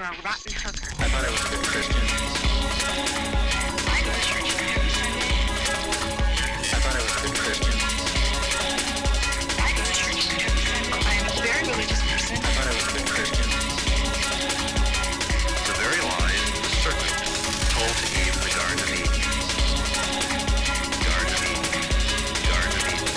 for a rotten hooker. I thought I was a good Christian. I go to church every Sunday. I thought I was a good Christian. I go to church every Sunday. I am a very religious person. I thought I was a good Christian. The very lies the serpent told to Eve in the Garden of Eden. Garden of Eden. Garden of Eden.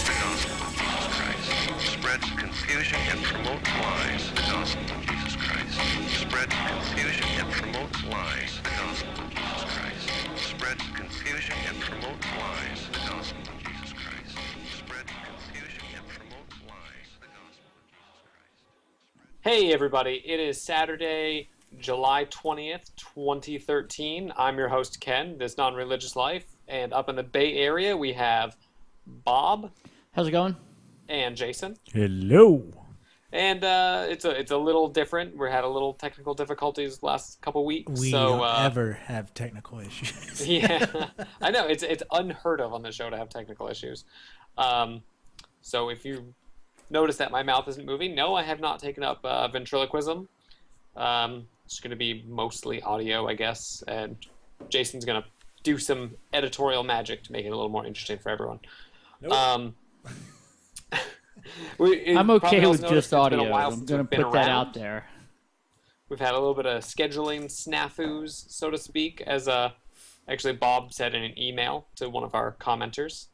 The gospel of Jesus Christ spreads confusion and promotes lies. The gospel of Jesus Christ spreads confusion and promotes lies. The gospel of Jesus Christ spreads confusion and promotes lies. The gospel of Jesus Christ spreads confusion and promotes lies. The gospel of Jesus Christ. Hey everybody, it is Saturday, July 20th, 2013. I'm your host Ken, this non-religious life, and up in the Bay Area we have Bob. How's it going? And Jason. Hello. And it's a little different. We had a little technical difficulties last couple weeks. We so, don't ever have technical issues. Yeah, I know it's unheard of on the show to have technical issues. So if you notice that my mouth isn't moving, no, I have not taken up ventriloquism. It's going to be mostly audio, I guess, and Jason's going to do some editorial magic to make it a little more interesting for everyone. Nope. I'm okay with just audio. I'm going to put that out there. We've had a little bit of scheduling snafus, so to speak, as actually Bob said in an email to one of our commenters,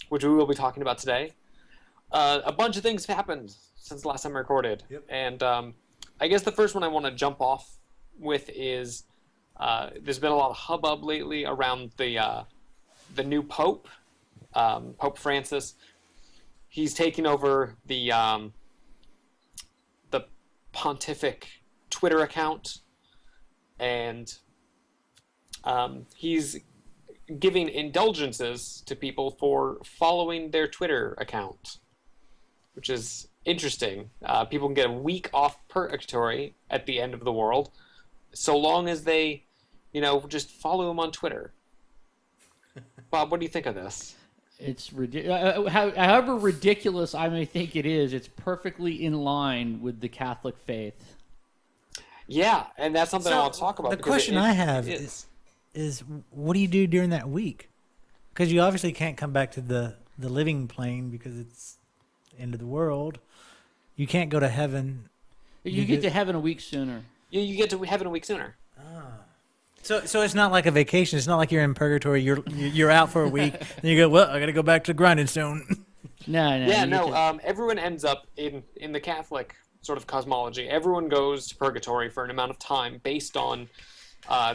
which we will be talking about today. A bunch of things have happened since the last time I recorded. Yep. And I guess the first one I want to jump off with is there's been a lot of hubbub lately around the new Pope, Pope Francis. He's taking over the Pontific Twitter account, and he's giving indulgences to people for following their Twitter account, which is interesting. People can get a week off purgatory at the end of the world, so long as they, just follow him on Twitter. Bob, what do you think of this? It's ridiculous. However ridiculous I may think it is, it's perfectly in line with the Catholic faith. Yeah, and that's something I want to talk about. The question I have is what do you do during that week? Because you obviously can't come back to the living plane because it's the end of the world. You can't go to heaven. You get to heaven a week sooner. You get to heaven a week sooner. So it's not like a vacation. It's not like you're in purgatory. You're out for a week, and you go, well, I got to go back to grinding stone. No. Yeah, no. Everyone ends up in the Catholic sort of cosmology. Everyone goes to purgatory for an amount of time based on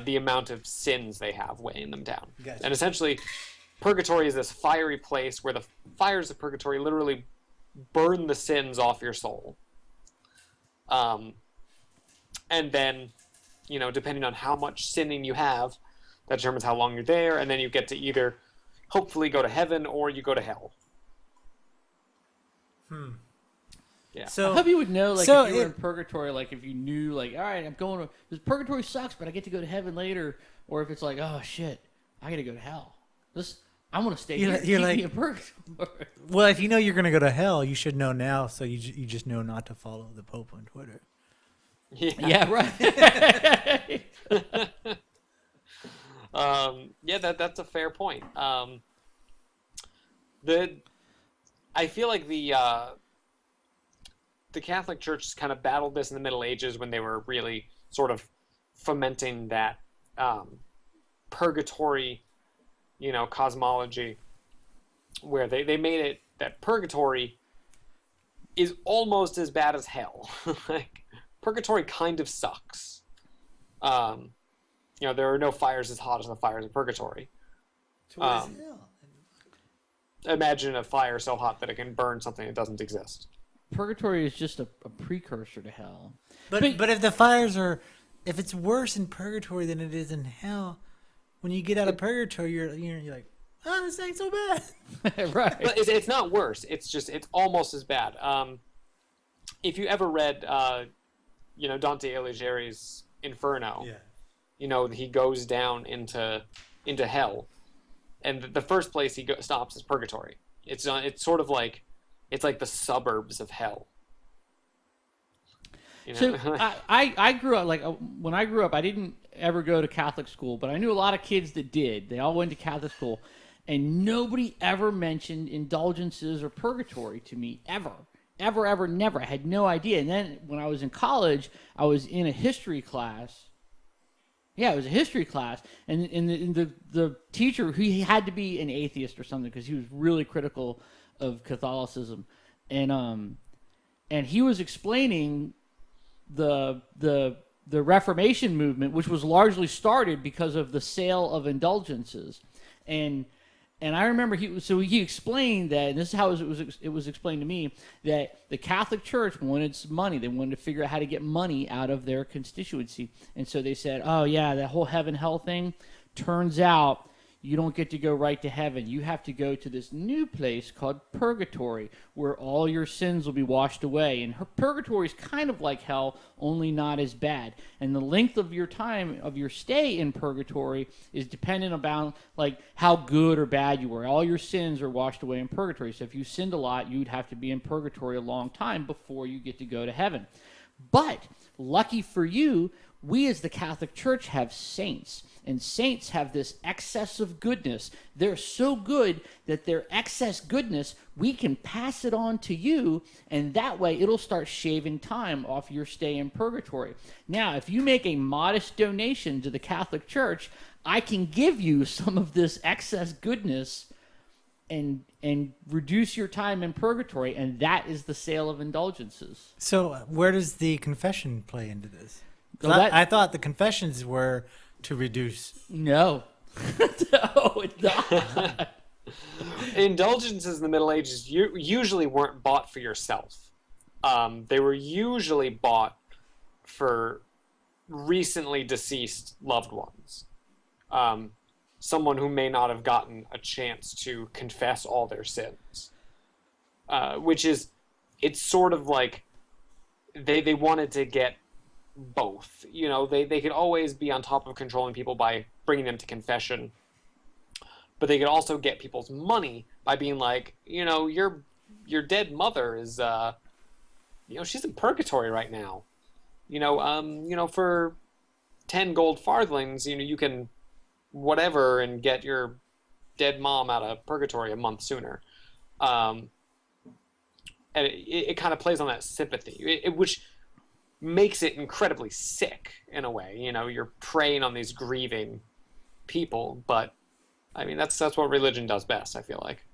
the amount of sins they have weighing them down. Gotcha. And essentially, purgatory is this fiery place where the fires of purgatory literally burn the sins off your soul. And then, depending on how much sinning you have, that determines how long you're there, and then you get to either hopefully go to heaven or you go to hell. Yeah. So I hope you would know, if you were in purgatory, if you knew, all right, I'm going to... This purgatory sucks, but I get to go to heaven later. Or if it's like, oh, shit, I got to go to hell. I want to stay here. You're Keep like, me in purgatory. well, if you know you're going to go to hell, you should know now, so you just know not to follow the Pope on Twitter. Yeah, right. That's a fair point. I feel like the Catholic Church kind of battled this in the Middle Ages when they were really sort of fomenting that purgatory, cosmology, where they made it that purgatory is almost as bad as hell. Purgatory kind of sucks. There are no fires as hot as the fires of purgatory. Imagine a fire so hot that it can burn something that doesn't exist. Purgatory is just a precursor to hell. But if the fires are, if it's worse in purgatory than it is in hell, when you get out of purgatory, you're like, oh, this ain't so bad. Right. But it's not worse. It's almost as bad. If you ever read, Dante Alighieri's Inferno, he goes down into hell, and the first place he stops is purgatory. It's sort of like it's like the suburbs of hell. You So know? I grew up when I grew up, I didn't ever go to Catholic school, but I knew a lot of kids that did. They all went to Catholic school, and nobody ever mentioned indulgences or purgatory to me ever, ever, never. I had no idea. And then when I was in college, I was in a history class. Yeah, it was a history class, and the teacher, he had to be an atheist or something because he was really critical of Catholicism, and he was explaining the Reformation movement, which was largely started because of the sale of indulgences, and I remember he explained that, and this is how it was explained to me, that the Catholic Church wanted some money. They wanted to figure out how to get money out of their constituency, and so they said, "Oh yeah, that whole heaven hell thing. Turns out you don't get to go right to heaven. You have to go to this new place called purgatory, where all your sins will be washed away. And purgatory is kind of like hell, only not as bad. And the length of your time, of your stay in purgatory, is dependent about like how good or bad you were. All your sins are washed away in purgatory. So if you sinned a lot, you'd have to be in purgatory a long time before you get to go to heaven. But lucky for you, we as the Catholic Church have saints. And saints have this excess of goodness. They're so good that their excess goodness, we can pass it on to you, and that way it'll start shaving time off your stay in purgatory. Now, if you make a modest donation to the Catholic Church, I can give you some of this excess goodness and reduce your time in purgatory, and that is the sale of indulgences. So where does the confession play into this? So I thought the confessions were to reduce. No. No, it's not. Indulgences in the Middle Ages usually weren't bought for yourself. They were usually bought for recently deceased loved ones. Someone who may not have gotten a chance to confess all their sins. It's sort of like they wanted to get both. You know, they could always be on top of controlling people by bringing them to confession, but they could also get people's money by being like, you know, your dead mother is she's in purgatory right now. For 10 gold farthings, you can whatever and get your dead mom out of purgatory a month sooner. And it kind of plays on that sympathy, which makes it incredibly sick in a way. You're preying on these grieving people, but I mean that's what religion does best, I feel like.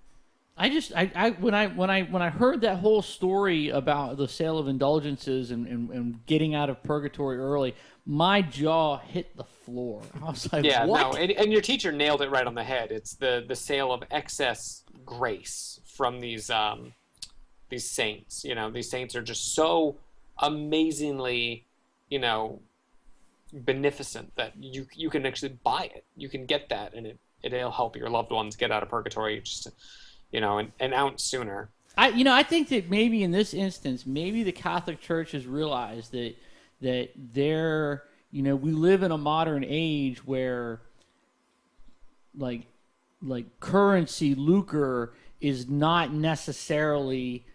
When I heard that whole story about the sale of indulgences and getting out of purgatory early, my jaw hit the floor. I was like, yeah, what? No, and your teacher nailed it right on the head. It's the sale of excess grace from these saints. These saints are just so amazingly, beneficent that you can actually buy it. You can get that, and it'll help your loved ones get out of purgatory just, an ounce sooner. I think that maybe in this instance, maybe the Catholic Church has realized that they're, we live in a modern age where like currency, lucre is not necessarily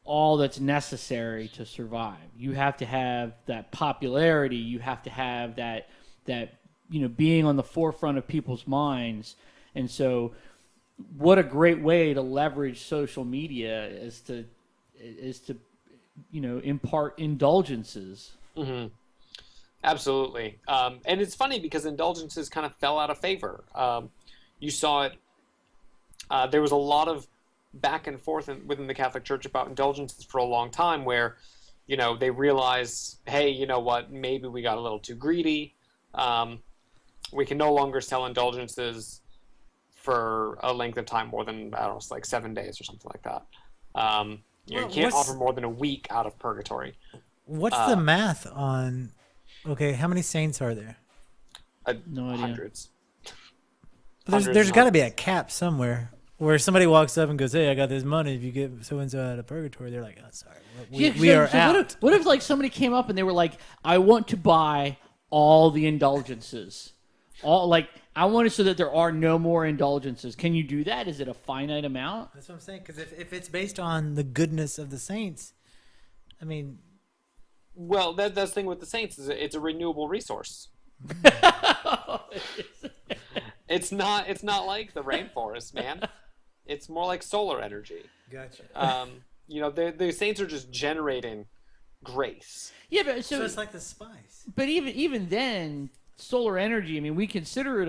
all that's necessary to survive. You have to have that popularity. You have to have that being on the forefront of people's minds. And so what a great way to leverage social media is to impart indulgences. Mm-hmm. Absolutely. And it's funny because indulgences kind of fell out of favor. You saw it. There was a lot of back and forth within the Catholic Church about indulgences for a long time where, they realize, hey, you know what, maybe we got a little too greedy. We can no longer sell indulgences for a length of time more than, I don't know, it's like 7 days or something like that. You can't offer more than a week out of purgatory. What's the math on, okay, how many saints are there? No idea. Hundreds. There's got to be a cap somewhere where somebody walks up and goes, hey, I got this money. If you get so-and-so out of purgatory, they're like, oh, sorry, we are out. What if like somebody came up and they were like, I want to buy all the indulgences. I want it so that there are no more indulgences. Can you do that? Is it a finite amount? That's what I'm saying. Because if it's based on the goodness of the saints, I mean, Well, that's the thing with the saints is it's a renewable resource. It's not like the rainforest, man. It's more like solar energy. Gotcha. The saints are just generating grace. Yeah, but So it's like the spice. But even then, solar energy. I mean, we consider it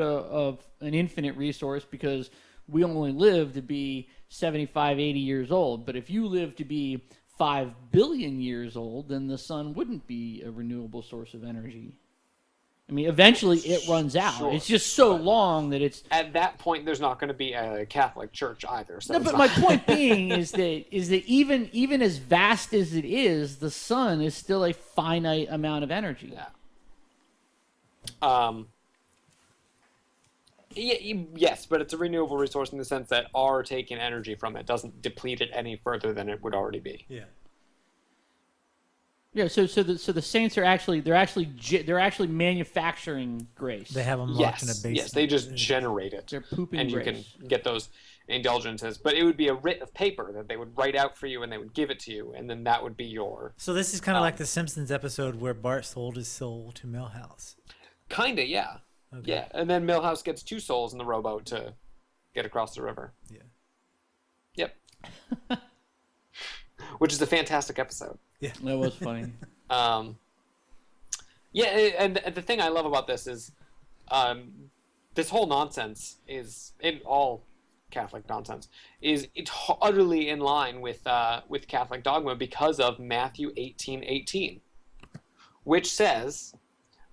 an infinite resource because we only live to be 75, 80 years old. But if you live to be 5 billion years old, then the sun wouldn't be a renewable source of energy. I mean, eventually it runs out. Sure. It's just so long that it's. At that point, there's not going to be a Catholic Church either. So No, but my point being is that even as vast as it is, the sun is still a finite amount of energy. Yeah. Yes, but it's a renewable resource in the sense that our taking energy from it doesn't deplete it any further than it would already be. Yeah. Yeah. So the saints are actually manufacturing grace. They have them locked in a basement. Yes, they just generate it. They're pooping and grace. you can get those indulgences. But it would be a writ of paper that they would write out for you and they would give it to you, and then that would be your. So this is kind of like the Simpsons episode where Bart sold his soul to Milhouse. Kinda, yeah. Okay. Yeah, and then Milhouse gets 2 souls in the rowboat to get across the river. Yeah. Yep. Which is a fantastic episode. That was funny. Yeah, and the thing I love about this is this whole nonsense is, in all Catholic nonsense, is it's utterly in line with Catholic dogma because of Matthew 18:18, which says,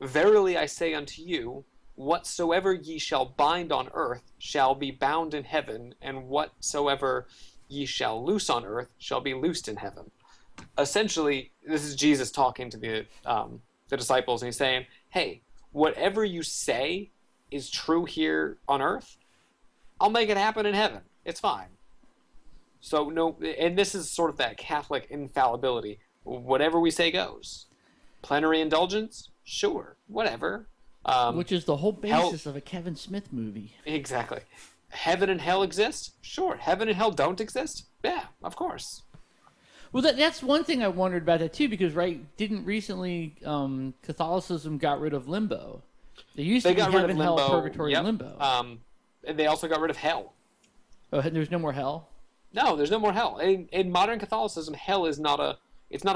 "Verily I say unto you, whatsoever ye shall bind on earth shall be bound in heaven, and whatsoever ye shall loose on earth shall be loosed in heaven." Essentially, this is Jesus talking to the disciples, and he's saying, hey, whatever you say is true here on earth, I'll make it happen in heaven. It's fine. So, no, and this is sort of that Catholic infallibility. Whatever we say goes. Plenary indulgence? Sure. Whatever. Which is the whole basis of a Kevin Smith movie. Exactly. Heaven and hell exist? Sure. Heaven and hell don't exist? Yeah, of course. Well, that's one thing I wondered about that too, because didn't recently Catholicism got rid of limbo? They used to be heaven, hell, purgatory, and limbo. And they also got rid of hell. Oh, there's no more hell? No, there's no more hell. In modern Catholicism, hell is not a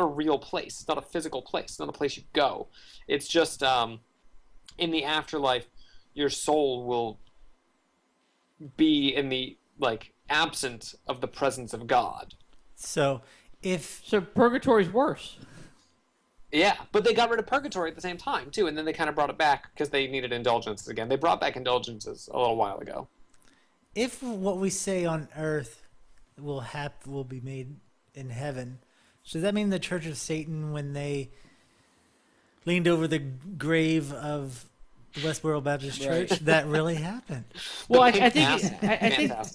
real place. It's not a physical place. It's not a place you go. It's just in the afterlife, your soul will be in the absent of the presence of God. So purgatory's worse. Yeah, but they got rid of purgatory at the same time too, and then they kind of brought it back because they needed indulgences again. They brought back indulgences a little while ago. If what we say on earth will be made in heaven, so does that mean the Church of Satan, when they leaned over the grave of the Westboro Baptist Church, that really happened? Well, I think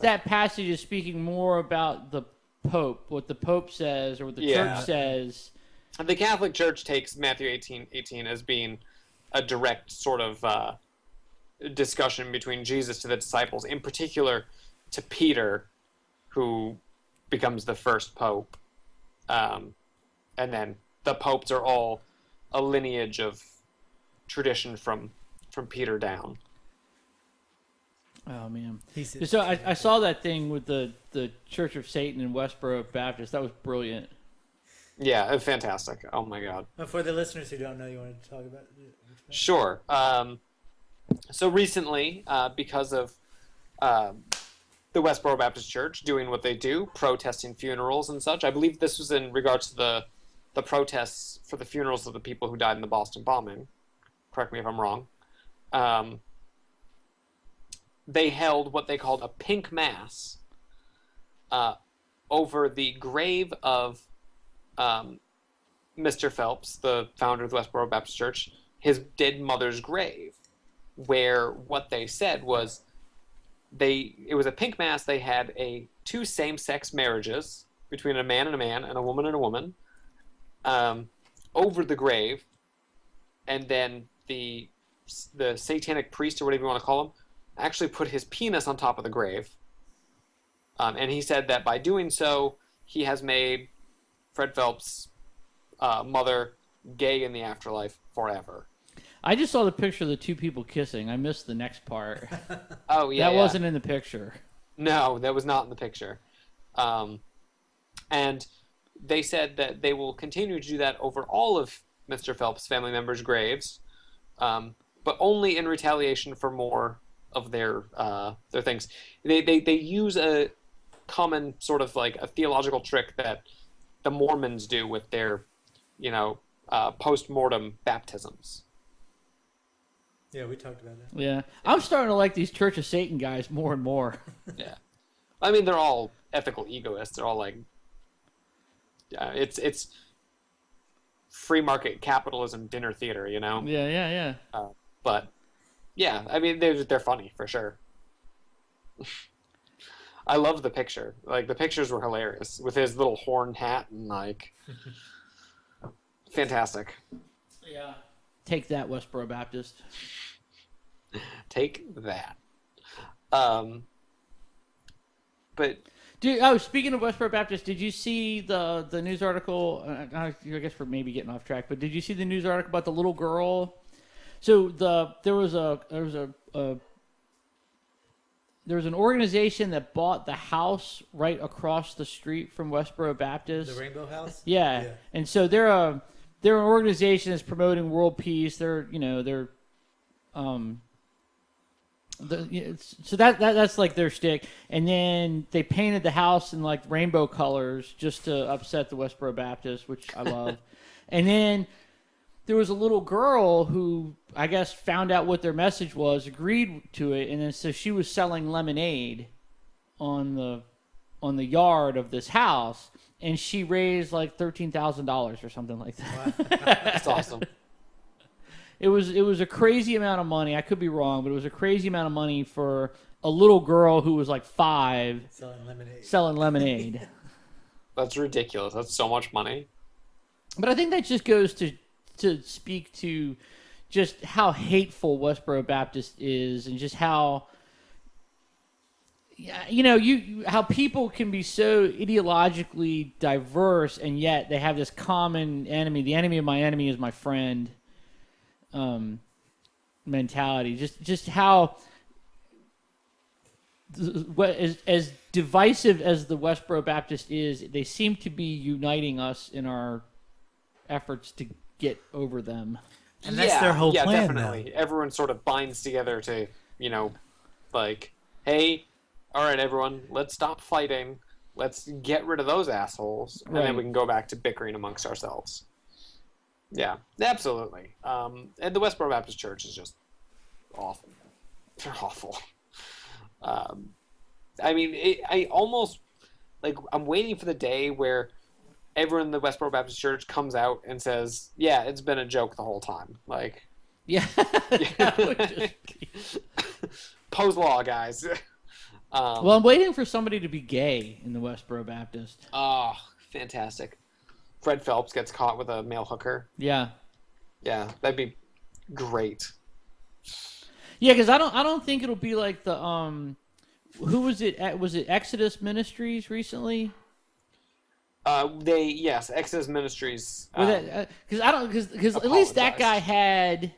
that passage is speaking more about the Pope, what the Pope says or what the Church says. The Catholic Church takes Matthew 18:18 as being a direct sort of discussion between Jesus to the disciples, in particular to Peter, who becomes the first Pope. And then the popes are all a lineage of tradition from Peter down. Oh man! So I saw that thing with the Church of Satan in Westboro Baptist. That was brilliant. Yeah, fantastic. Oh my God. For the listeners who don't know, you want to talk about it? Sure. So recently, because of the Westboro Baptist Church doing what they do, protesting funerals and such, I believe this was in regards to the protests for the funerals of the people who died in the Boston bombing. Correct me if I'm wrong. They held what they called a pink mass over the grave of Mr. Phelps, the founder of the Westboro Baptist Church, his dead mother's grave, where what they said was it was a pink mass. They had 2 same-sex marriages between a man and a woman over the grave, and then the satanic priest, or whatever you want to call him, actually put his penis on top of the grave. And he said that by doing so, he has made Fred Phelps' mother gay in the afterlife forever. I just saw the picture of the two people kissing. I missed the next part. Oh yeah, That yeah. wasn't in the picture. No, that was not in the picture. And they said that they will continue to do that over all of Mr. Phelps' family members' graves, but only in retaliation for more of their things. They use a common sort of like a theological trick that the Mormons do with their, post-mortem baptisms. Yeah, we talked about that. Yeah. I'm starting to like these Church of Satan guys more and more. Yeah, I mean they're all ethical egoists. They're all like, it's free market capitalism dinner theater, Yeah, yeah, yeah. But yeah, I mean they're funny for sure. I love the picture. Like the pictures were hilarious with his little horn hat and like, fantastic. Yeah. Take that, Westboro Baptist. Take that. But Dude, speaking of Westboro Baptist, did you see the news article? I guess we're maybe getting off track, but did you see the news article about the little girl? So there was an organization that bought the house right across the street from Westboro Baptist. The Rainbow House? Yeah. And so they're an organization that's promoting world peace. So that's like their shtick. And then they painted the house in like rainbow colors just to upset the Westboro Baptist, which I love. And then there was a little girl who I guess found out what their message was, agreed to it, and then so she was selling lemonade on the yard of this house, and she raised like $13,000 or something like that. Wow. that's awesome. It was a crazy amount of money. I could be wrong, but it was a crazy amount of money for a little girl who was like 5 selling lemonade. That's ridiculous. That's so much money. But I think that just goes to speak to just how hateful Westboro Baptist is, and just how how people can be so ideologically diverse, and yet they have this common enemy. The enemy of my enemy is my friend. Mentality. Just how as divisive as the Westboro Baptist is, they seem to be uniting us in our efforts to get over them. And that's their whole plan, definitely. Everyone sort of binds together to, like, hey, all right, everyone, let's stop fighting. Let's get rid of those assholes, and then we can go back to bickering amongst ourselves. Yeah, absolutely. And the Westboro Baptist Church is just awful. They're awful. I mean, I almost, like, I'm waiting for the day where everyone in the Westboro Baptist Church comes out and says, yeah, it's been a joke the whole time. Like, yeah. Poe's Law, guys. Well, I'm waiting for somebody to be gay in the Westboro Baptist. Oh, fantastic. Fred Phelps gets caught with a male hooker. Yeah. Yeah, that'd be great. Yeah, because I don't think it'll be like the who was it? Was it Exodus Ministries recently? Exodus Ministries. Because at least that guy had.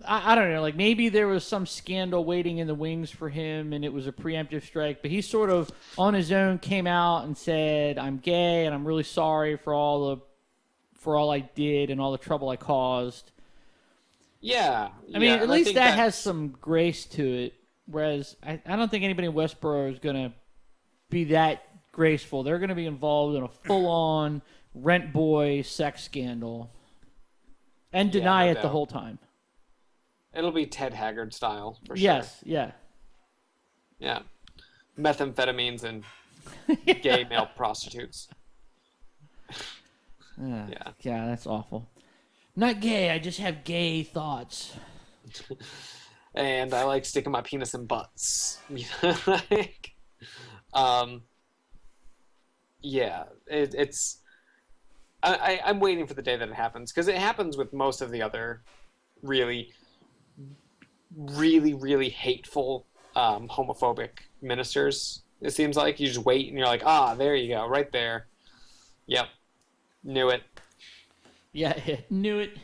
I don't know, like maybe there was some scandal waiting in the wings for him and it was a preemptive strike, but he sort of on his own came out and said, I'm gay and I'm really sorry for all I did and all the trouble I caused. Yeah. I mean, at least that has some grace to it, whereas I don't think anybody in Westboro is going to be that graceful. They're going to be involved in a full-on rent boy sex scandal and deny it the whole time. It'll be Ted Haggard style, for sure. Yes, yeah. Yeah. Methamphetamines and gay male prostitutes. Yeah, that's awful. Not gay, I just have gay thoughts. And I like sticking my penis in butts. It's... I'm waiting for the day that it happens, because it happens with most of the other really, really, really hateful homophobic ministers. It seems like you just wait and you're like, there you go, right there. Yep, knew it. Yeah, knew it.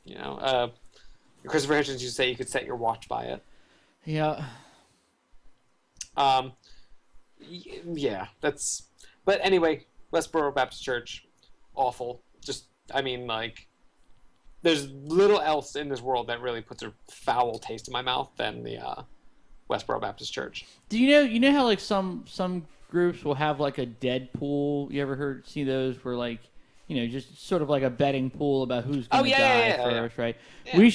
You know, Christopher Hitchens used to say you could set your watch by it. Yeah. Yeah, that's. But anyway, Westboro Baptist Church, awful. Just, I mean, like, there's little else in this world that really puts a foul taste in my mouth than the Westboro Baptist Church. Do you know how like some groups will have like a dead pool? You ever see those where like, you know, just sort of like a betting pool about who's going to die first, right? Yeah. We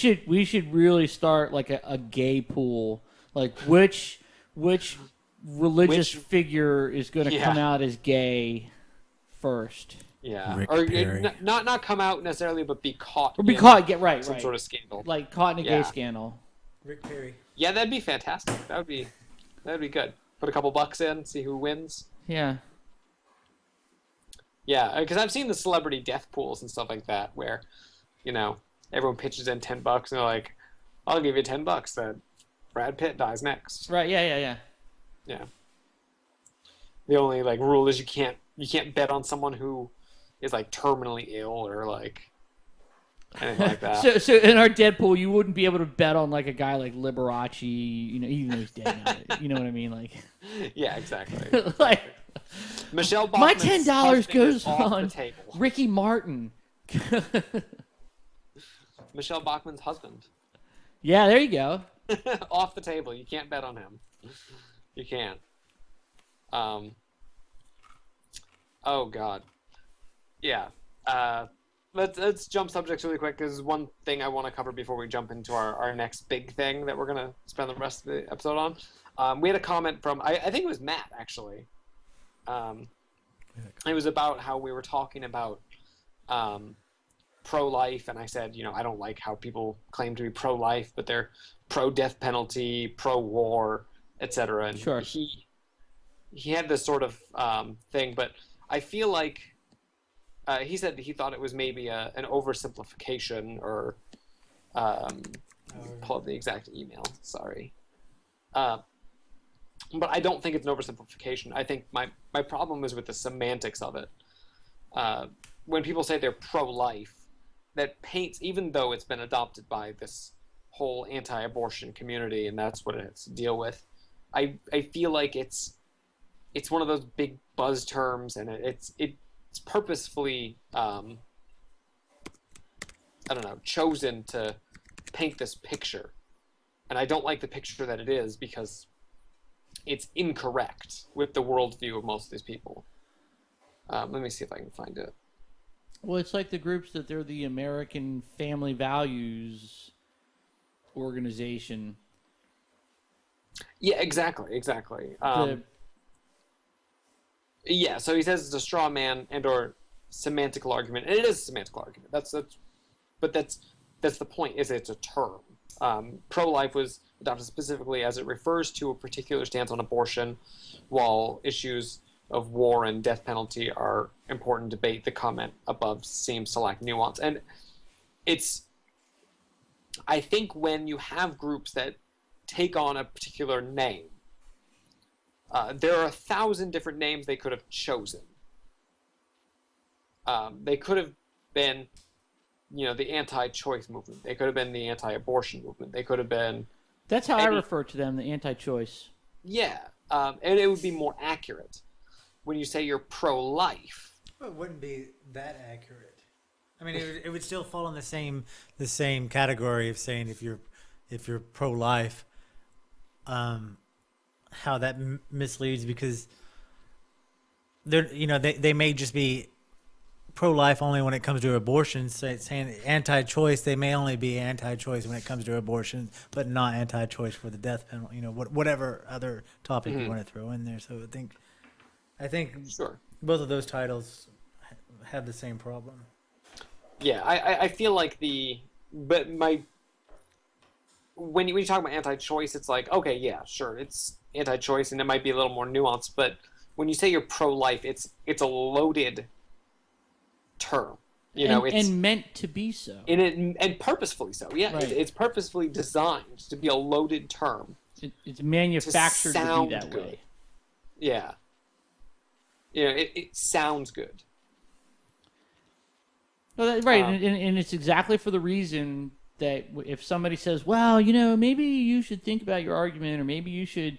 should really start like a gay pool, like which religious figure is going to come out as gay first. Yeah, Rick or Perry. not come out necessarily, but be caught. Or be caught, get right, some right. sort of scandal. Like caught in a Yeah. gay scandal. Rick Perry. Yeah, that'd be fantastic. That'd be good. Put a couple bucks in, see who wins. Yeah. Yeah, because I've seen the celebrity death pools and stuff like that, where, you know, everyone pitches in $10 and they're like, "I'll give you $10 that Brad Pitt dies next." Right. Yeah. Yeah. The only like rule is you can't bet on someone who is like terminally ill or like anything like that. So in our Deadpool, you wouldn't be able to bet on like a guy like Liberace, you know, even though he's dead now. You know what I mean? Like, Yeah, exactly. like Michelle my Bachman's $10 husband goes is off on the table. Ricky Martin. Michelle Bachman's husband. Yeah, there you go. Off the table. You can't bet on him. You can't. Oh God. Yeah. Let's jump subjects really quick because one thing I want to cover before we jump into our next big thing that we're gonna spend the rest of the episode on. We had a comment from I think it was Matt actually. It was about how we were talking about pro-life, and I said, you know, I don't like how people claim to be pro-life, but they're pro-death penalty, pro-war, etc. And Sure. he had this sort of thing, but I feel like he said that he thought it was maybe an oversimplification, or pull up the exact email. Sorry. But I don't think it's an oversimplification. I think my problem is with the semantics of it. When people say they're pro-life, that paints, even though it's been adopted by this whole anti-abortion community, and that's what it has to deal with, I feel like it's one of those big buzz terms, and it's purposefully I don't know, chosen to paint this picture, and I don't like the picture that it is because it's incorrect with the worldview of most of these people. Let me see if I can find it. Well, it's like the groups that they're the American Family Values organization. Yeah, exactly. Yeah, so he says it's a straw man and or semantical argument, and it is a semantical argument. That's the point. Is it's a term. Pro-life was adopted specifically as it refers to a particular stance on abortion, while issues of war and death penalty are important debate. The comment above seems to lack nuance, and I think when you have groups that take on a particular name, there are 1,000 different names they could have chosen. They could have been, you know, the anti-choice movement. They could have been the anti-abortion movement. They could have been... That's how I refer to them, the anti-choice. Yeah, and it would be more accurate when you say you're pro-life. Well, it wouldn't be that accurate. I mean, it would still fall in the same category of saying if you're pro-life. How that misleads, because they may just be pro-life only when it comes to abortion. Saying anti-choice, they may only be anti-choice when it comes to abortion, but not anti-choice for the death penalty. You know, whatever other topic you want to throw in there. So I think Sure. both of those titles have the same problem. Yeah, I feel like when you talk about anti-choice, it's like, okay, yeah, sure, it's anti-choice, and it might be a little more nuanced, but when you say you're pro-life, it's a loaded term. And meant to be so. And purposefully so. Yeah, Right. it's purposefully designed to be a loaded term. It's manufactured to be that good. way. Yeah. You know, it sounds good. Well, right, and it's exactly for the reason that if somebody says, well, maybe you should think about your argument, or maybe you should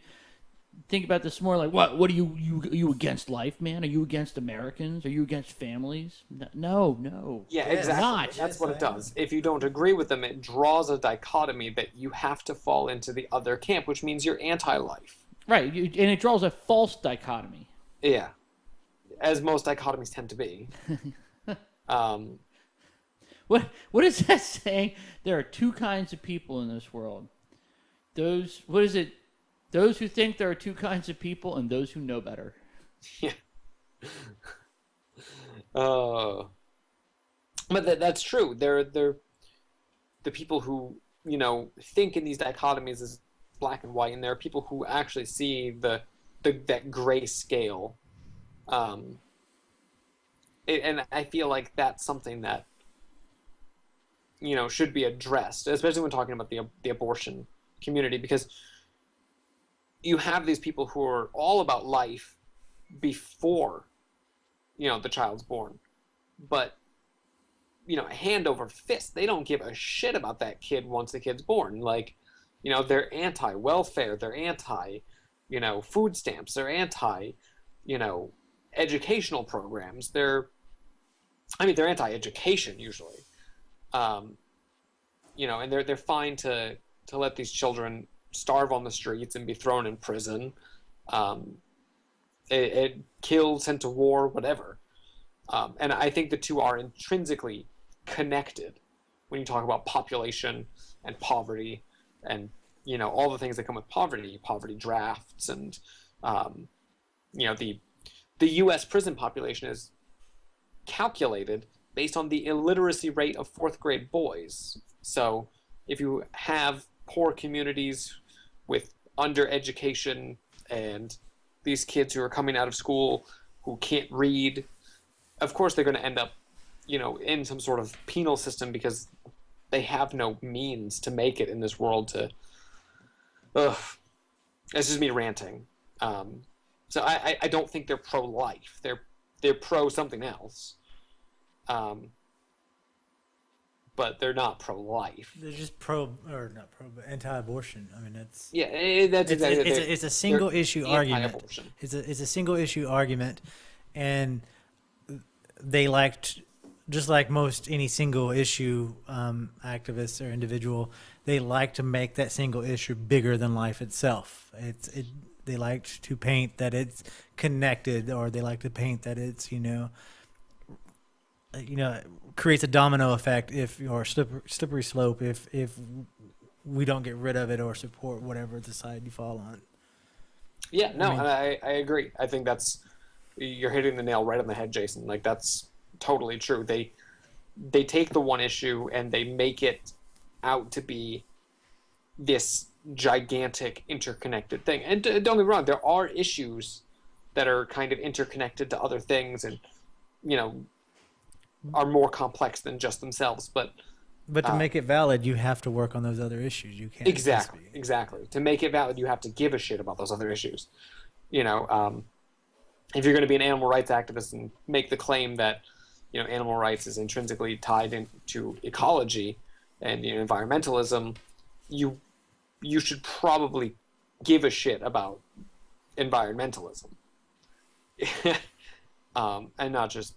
think about this more, like, what are you against life, man? Are you against Americans? Are you against families? No. Yeah, Yes. exactly. Not. That's what Yes, it does. If you don't agree with them, it draws a dichotomy that you have to fall into the other camp, which means you're anti-life. Right, and it draws a false dichotomy. Yeah, as most dichotomies tend to be. What is that saying? There are two kinds of people in this world. Those who think there are two kinds of people, and those who know better. Yeah. But that's true. They're the people who think in these dichotomies as black and white, and there are people who actually see that gray scale. And I feel like that's something that should be addressed, especially when talking about the abortion community, because you have these people who are all about life before the child's born, but hand over fist, they don't give a shit about that kid once the kid's born. Like, they're anti-welfare, they're anti food stamps, they're anti educational programs, they're anti-education usually. And they're fine to let these children starve on the streets and be thrown in prison, killed, sent to war, whatever. And I think the two are intrinsically connected when you talk about population and poverty, and all the things that come with poverty drafts, and the U.S. prison population is calculated based on the illiteracy rate of fourth grade boys. So if you have poor communities with undereducation and these kids who are coming out of school who can't read, of course they're going to end up in some sort of penal system because they have no means to make it in this world. It's just me ranting. So I don't think they're pro-life. They're pro something else. But they're not pro-life. They're just not pro, but anti-abortion. I mean, that's that's exactly. It's a single issue argument. Anti-abortion. It's a single issue argument, and they just like any single issue activist or individual, they like to make that single issue bigger than life itself. They like to paint that it's connected, or they like to paint that it's creates a domino effect or slippery slope if we don't get rid of it or support whatever the side you fall on. Yeah, no, and I agree. I think you're hitting the nail right on the head, Jason. Like, that's totally true. They take the one issue and they make it out to be this gigantic interconnected thing. And don't get me wrong, there are issues that are kind of interconnected to other things, and are more complex than just themselves. But to make it valid, you have to work on those other issues. You can't exactly. To make it valid, you have to give a shit about those other issues. If you're going to be an animal rights activist and make the claim that animal rights is intrinsically tied into ecology and environmentalism, you should probably give a shit about environmentalism, and not just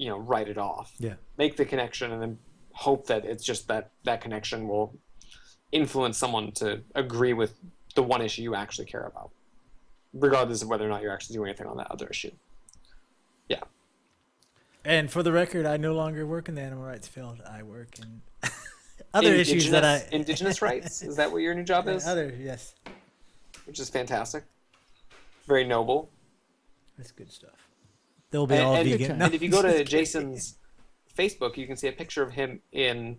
write it off. Yeah. Make the connection and then hope that it's just that connection will influence someone to agree with the one issue you actually care about, regardless of whether or not you're actually doing anything on that other issue. Yeah. And for the record, I no longer work in the animal rights field. I work in other issues that Indigenous rights? Is that what your new job is? Yes. Which is fantastic. Very noble. That's good stuff. They'll be all vegan. And if you go to Jason's Facebook, you can see a picture of him in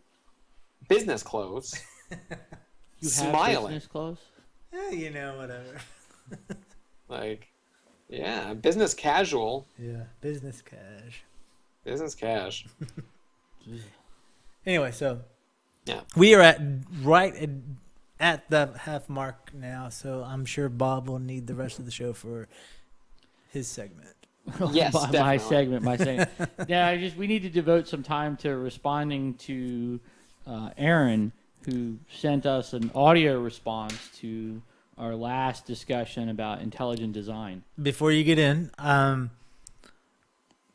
business clothes, smiling. Have business clothes? Whatever. Like, yeah, business casual. Yeah, business cash. Business cash. Anyway, so yeah, we are right at the half mark now, so I'm sure Bob will need the rest of the show for his segment. Yes, my definitely. segment. Yeah, we need to devote some time to responding to Aaron, who sent us an audio response to our last discussion about intelligent design. Before you get in,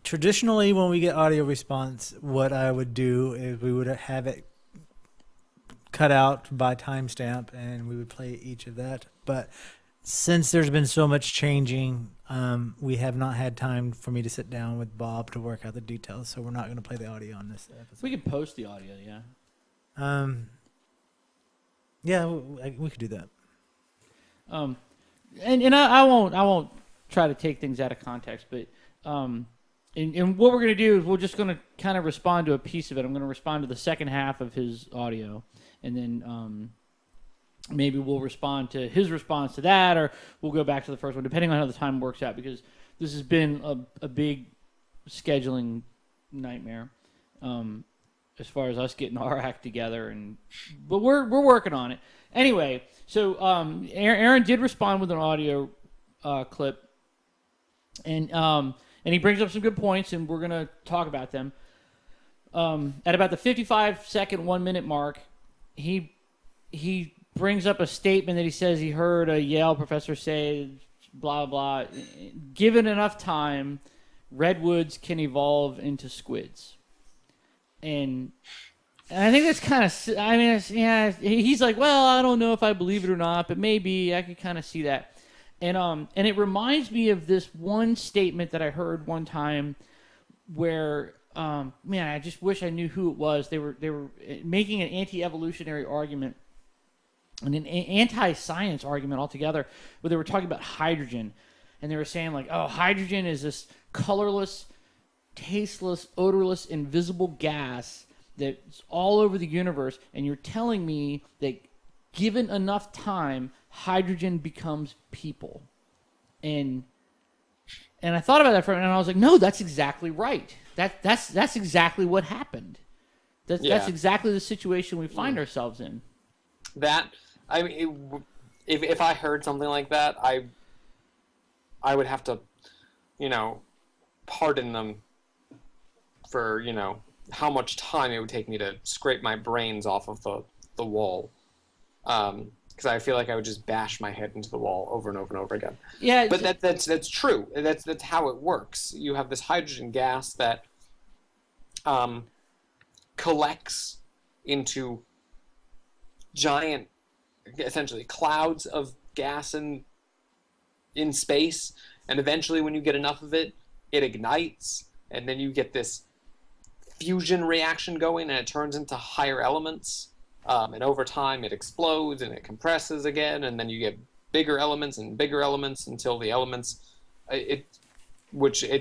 traditionally when we get audio response, what I would do is we would have it cut out by timestamp, and we would play each of that. But since there's been so much changing, we have not had time for me to sit down with Bob to work out the details, so we're not going to play the audio on this episode. We can post the audio, yeah. Yeah, we could do that. And I won't try to take things out of context, but and what we're going to do is we're just going to kind of respond to a piece of it. I'm going to respond to the second half of his audio, and then maybe we'll respond to his response to that, or we'll go back to the first one, depending on how the time works out, because this has been a big scheduling nightmare as far as us getting our act together. But we're working on it. Anyway, so Aaron did respond with an audio clip, and he brings up some good points, and we're going to talk about them. At about the 55-second, 1-minute mark, he brings up a statement that he says he heard a Yale professor say, blah, blah. Given enough time, redwoods can evolve into squids. And I think that's kind of, I mean, yeah, he's like, well, I don't know if I believe it or not, but maybe I could kind of see that. And it reminds me of this one statement that I heard one time where, man, I just wish I knew who it was. They were making an anti-evolutionary argument and an anti-science argument altogether, where they were talking about hydrogen, and they were saying like, oh, hydrogen is this colorless, tasteless, odorless, invisible gas that's all over the universe, and you're telling me that given enough time, hydrogen becomes people. And I thought about that for a minute, and I was like, no, that's exactly right. That's exactly what happened. That's exactly the situation we find ourselves in. That, I mean, if I heard something like that, I would have to, pardon them for, how much time it would take me to scrape my brains off of the wall. Because I feel like I would just bash my head into the wall over and over and over again. Yeah, but that's true. That's how it works. You have this hydrogen gas that collects into giant, essentially, clouds of gas in space, and eventually, when you get enough of it, it ignites, and then you get this fusion reaction going, and it turns into higher elements. And over time, it explodes and it compresses again, and then you get bigger elements and bigger elements until the elements, it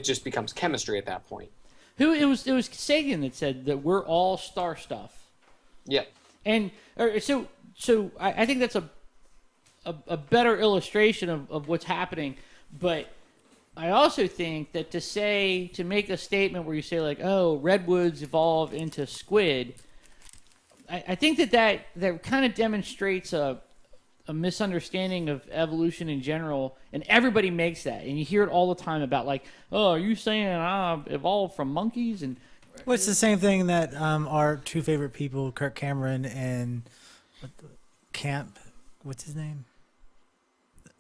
just becomes chemistry at that point. It was Sagan that said that we're all star stuff. Yeah. And so I think that's a better illustration of what's happening, but I also think that to make a statement where you say like, oh, redwoods evolve into squid, I think that kind of demonstrates a misunderstanding of evolution in general, and everybody makes that, and you hear it all the time about like, oh, are you saying I evolved from monkeys? And well, it's the same thing that our two favorite people, Kirk Cameron and Camp, what's his name?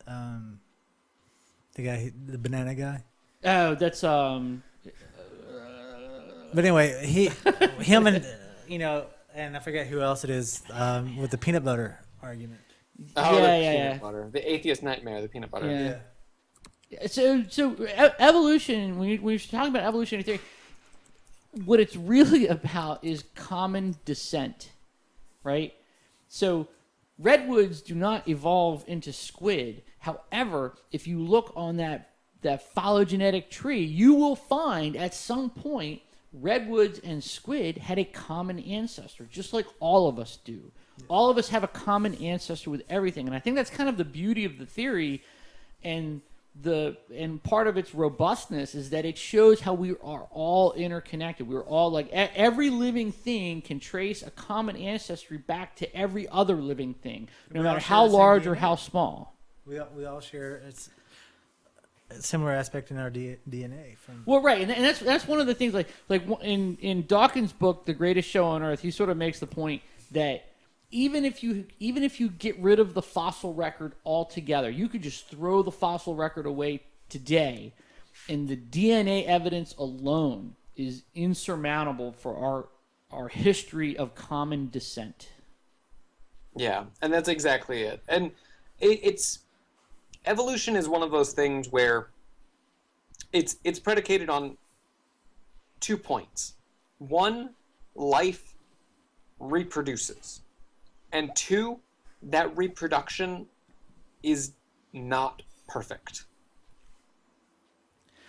The guy, the banana guy. Oh, that's But anyway, him, and and I forget who else it is with the peanut butter argument. Oh, peanut butter. The atheist nightmare, the peanut butter. Yeah. So evolution, when you're talking about evolutionary theory, what it's really about is common descent, right? So redwoods do not evolve into squid. However, if you look on that phylogenetic tree, you will find at some point redwoods and squid had a common ancestor, just like all of us do. Yeah. All of us have a common ancestor with everything, and I think that's kind of the beauty of the theory, and part of its robustness is that it shows how we are all interconnected. We're all like every living thing can trace a common ancestry back to every other living thing, no matter how large or how small. We all share. similar aspect in our DNA. From Well, right, and that's one of the things. Like in Dawkins' book, The Greatest Show on Earth, he sort of makes the point that even if you get rid of the fossil record altogether, you could just throw the fossil record away today, and the DNA evidence alone is insurmountable for our history of common descent. Yeah, and that's exactly it. And it's evolution is one of those things where it's predicated on 2 points. One, life reproduces. And 2, that reproduction is not perfect.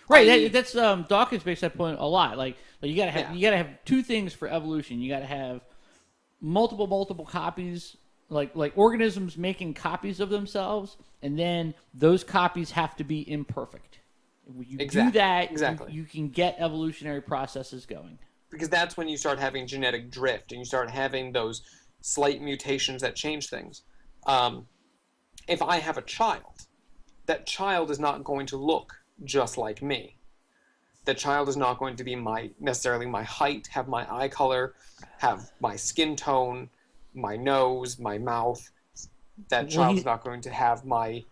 Right, that's Dawkins makes that point a lot. Like you gotta have 2 things for evolution. You gotta have multiple copies, like organisms making copies of themselves, and then those copies have to be imperfect. When you do that, you can get evolutionary processes going. Because that's when you start having genetic drift, and you start having those slight mutations that change things. If I have a child, that child is not going to look just like me. The child is not going to be necessarily my height, have my eye color, have my skin tone, my nose, my mouth. That child's not going to have my,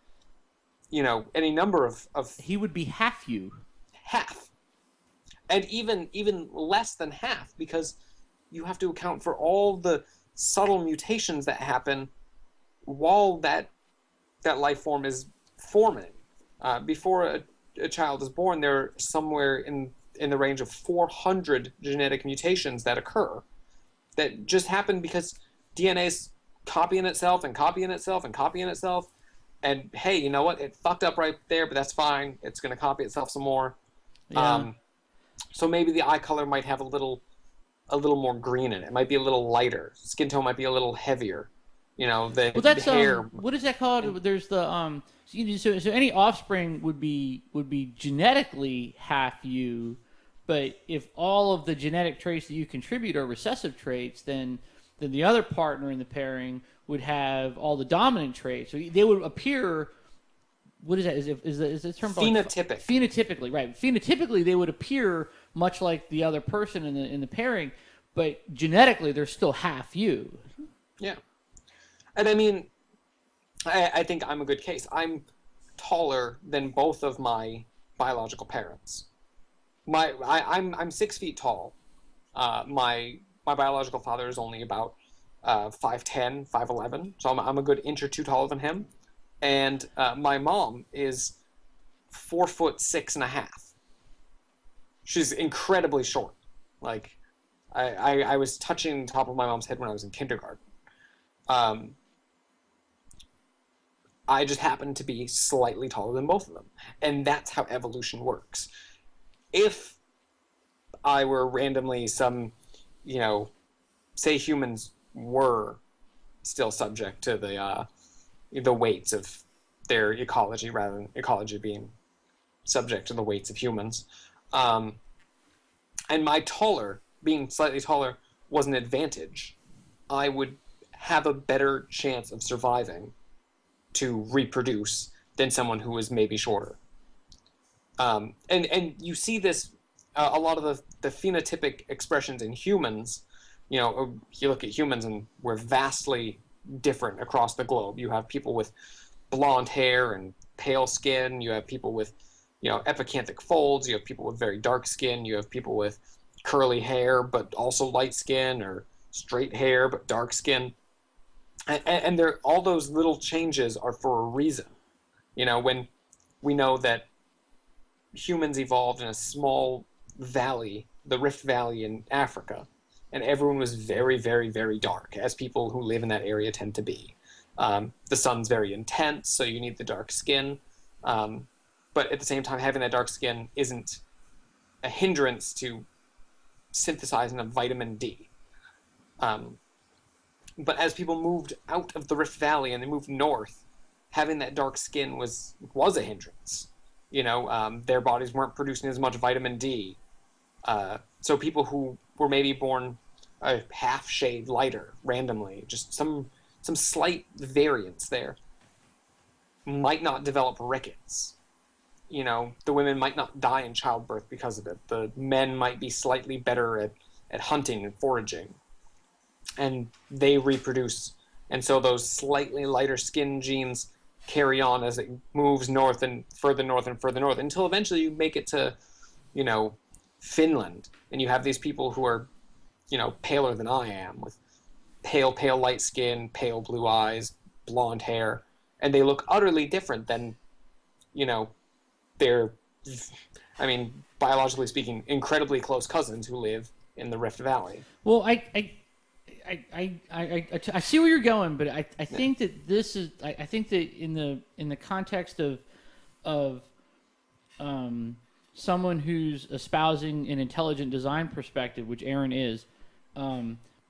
any number of... He would be half you. Half. And even less than half, because you have to account for all the subtle mutations that happen while that life form is forming. Before a child is born, there are somewhere in the range of 400 genetic mutations that occur that just happen because DNA is copying itself and copying itself and copying itself. And hey, you know what? It fucked up right there, but that's fine. It's going to copy itself some more. Yeah. So maybe the eye color might have a little more green in it. It might be a little lighter. Skin tone might be a little heavier. The hair. What is that called? There's the so any offspring would be genetically half you, but if all of the genetic traits that you contribute are recessive traits, then the other partner in the pairing would have all the dominant traits. So they would appear. What is that? Is the term phenotypic? Phenotypically, right? Phenotypically, they would appear much like the other person in the pairing, but genetically, they're still half you. Yeah, and I mean, I think I'm a good case. I'm taller than both of my biological parents. I'm 6 feet tall. My biological father is only about 5'10", 5'11", so I'm a good inch or 2 taller than him. And my mom is 4'6.5". She's incredibly short. Like, I was touching the top of my mom's head when I was in kindergarten. I just happen to be slightly taller than both of them. And that's how evolution works. If I were randomly say humans were still subject to the weights of their ecology rather than ecology being subject to the weights of humans. And being slightly taller was an advantage. I would have a better chance of surviving to reproduce than someone who was maybe shorter. And you see this, a lot of the phenotypic expressions in humans. You look at humans and we're vastly different across the globe. You have people with blonde hair and pale skin. You have people with, epicanthic folds. You have people with very dark skin. You have people with curly hair but also light skin, or straight hair but dark skin. And all those little changes are for a reason. When we know that humans evolved in a small valley, the Rift Valley in Africa, and everyone was very, very, very dark, as people who live in that area tend to be. The sun's very intense, so you need the dark skin. But at the same time, having that dark skin isn't a hindrance to synthesizing of vitamin D. But as people moved out of the Rift Valley and they moved north, having that dark skin was a hindrance. Their bodies weren't producing as much vitamin D. So people who were maybe born a half shade lighter randomly, just some slight variance there, might not develop rickets. the women might not die in childbirth because of it. The men might be slightly better at hunting and foraging, and they reproduce. And so those slightly lighter skin genes carry on as it moves north and further north and further north until eventually you make it to, Finland, and you have these people who are, paler than I am, with pale light skin, pale blue eyes, blonde hair, and they look utterly different than, their, biologically speaking, incredibly close cousins who live in the Rift Valley. Well, I see where you're going, but I think that this is I think that in the context of someone who's espousing an intelligent design perspective, which Aaron is,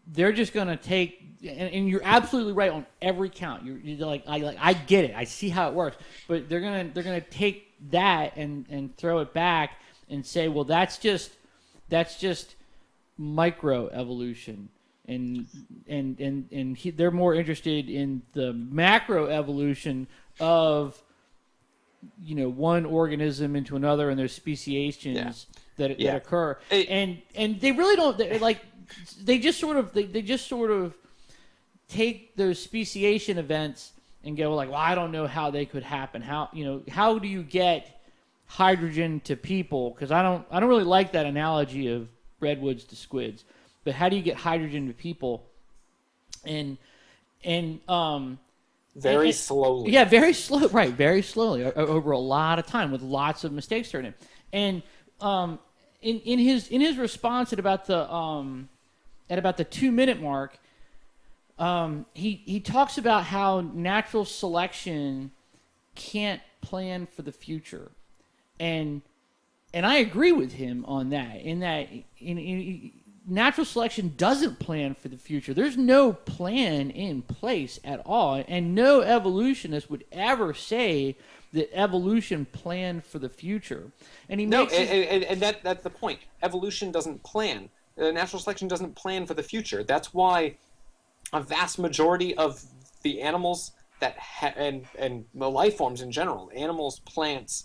they're just going to take, and you're absolutely right on every count. You're like I get it, I see how it works, but they're gonna take that and throw it back and say, well, that's just micro evolution. And they're more interested in the macro evolution of one organism into another, and there's speciations that occur, and they really don't they just sort of take those speciation events and go like, well, I don't know how they could happen. How do you get hydrogen to people? Because I don't really like that analogy of redwoods to squids. But how do you get hydrogen to people? And very slowly. Yeah, very slow. Right, very slowly over a lot of time with lots of mistakes thrown in. And in his response at about the 2-minute mark, he talks about how natural selection can't plan for the future, and I agree with him on that. In that, natural selection doesn't plan for the future. There's no plan in place at all, and no evolutionist would ever say that evolution planned for the future. And that's the point. Evolution doesn't plan. Natural selection doesn't plan for the future. That's why a vast majority of the animals and the life forms in general, animals, plants,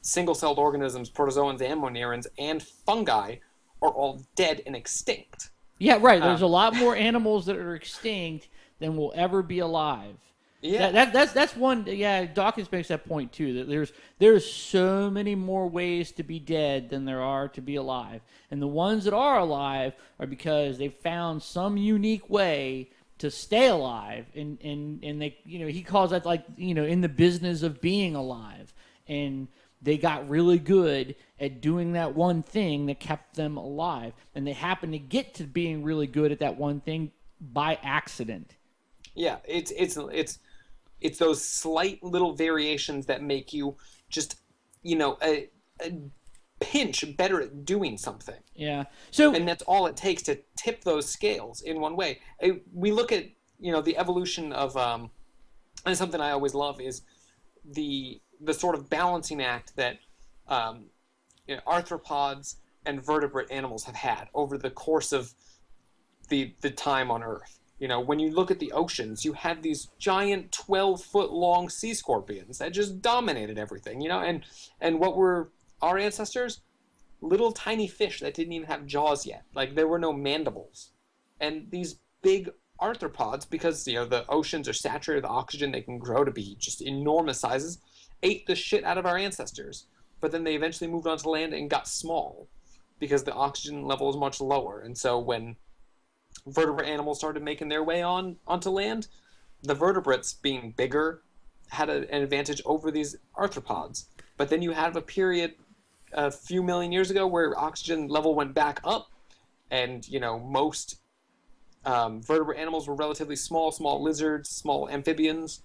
single-celled organisms, protozoans, ammonierans, and fungi, are all dead and extinct. Yeah, right. There's a lot more animals that are extinct than will ever be alive. Yeah, that's one. Yeah, Dawkins makes that point too. That there's so many more ways to be dead than there are to be alive, and the ones that are alive are because they found some unique way to stay alive, and they he calls that in the business of being alive, and they got really good at doing that one thing that kept them alive, and they happened to get to being really good at that one thing by accident. Yeah, it's those slight little variations that make you just a pinch better at doing something. Yeah. And that's all it takes to tip those scales in one way. We look at the evolution of and something I always love is the sort of balancing act that arthropods and vertebrate animals have had over the course of the time on Earth. When you look at the oceans, you had these giant 12-foot-long sea scorpions that just dominated everything. And what were our ancestors? Little tiny fish that didn't even have jaws yet. Like, there were no mandibles. And these big arthropods, because the oceans are saturated with oxygen, they can grow to be just enormous sizes, ate the shit out of our ancestors. But then they eventually moved onto land and got small because the oxygen level is much lower. And so when vertebrate animals started making their way onto land, the vertebrates, being bigger, had an advantage over these arthropods. But then you have a period a few million years ago where oxygen level went back up, and most vertebrate animals were relatively small lizards, small amphibians,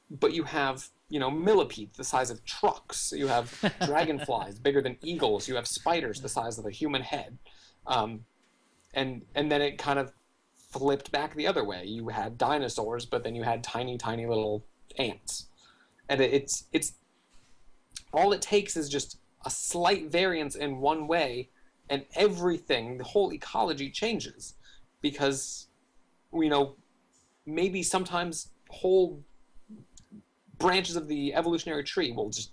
but you have millipedes the size of trucks, you have dragonflies bigger than eagles, you have spiders the size of a human head, and then it kind of flipped back the other way. You had dinosaurs, but then you had tiny little ants, and it's all it takes is just a slight variance in one way, and everything, the whole ecology changes, because maybe sometimes whole branches of the evolutionary tree will just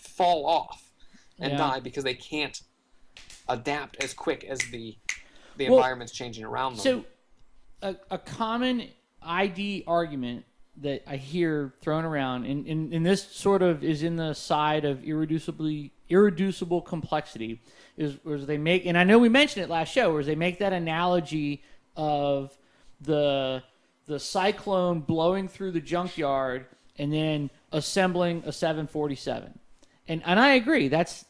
fall off and Yeah. die because they can't adapt as quick as the Well, environment's changing around them. So, a common ID argument that I hear thrown around, and this sort of is in the side of irreducible complexity, is they make, and I know we mentioned it last show, where they make that analogy of the cyclone blowing through the junkyard and then assembling a 747. And I agree, that's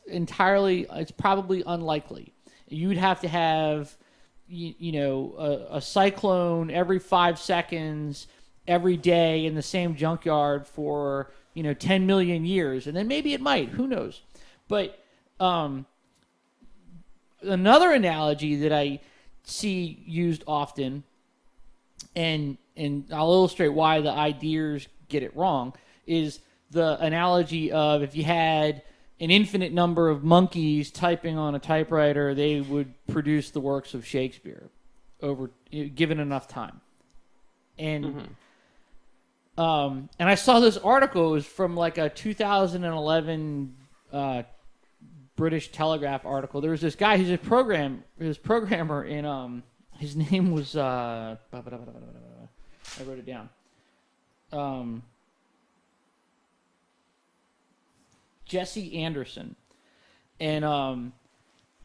entirely, it's probably unlikely. You'd have to have a cyclone every 5 seconds every day in the same junkyard for 10 million years, and then maybe it might, who knows. But another analogy that I see used often, and I'll illustrate why the ideas get it wrong, is the analogy of if you had an infinite number of monkeys typing on a typewriter, they would produce the works of Shakespeare given enough time. And and I saw this article. It was from like a 2011 British Telegraph article. There was this guy who's a programmer, and his name was I wrote it down. Jesse Anderson, and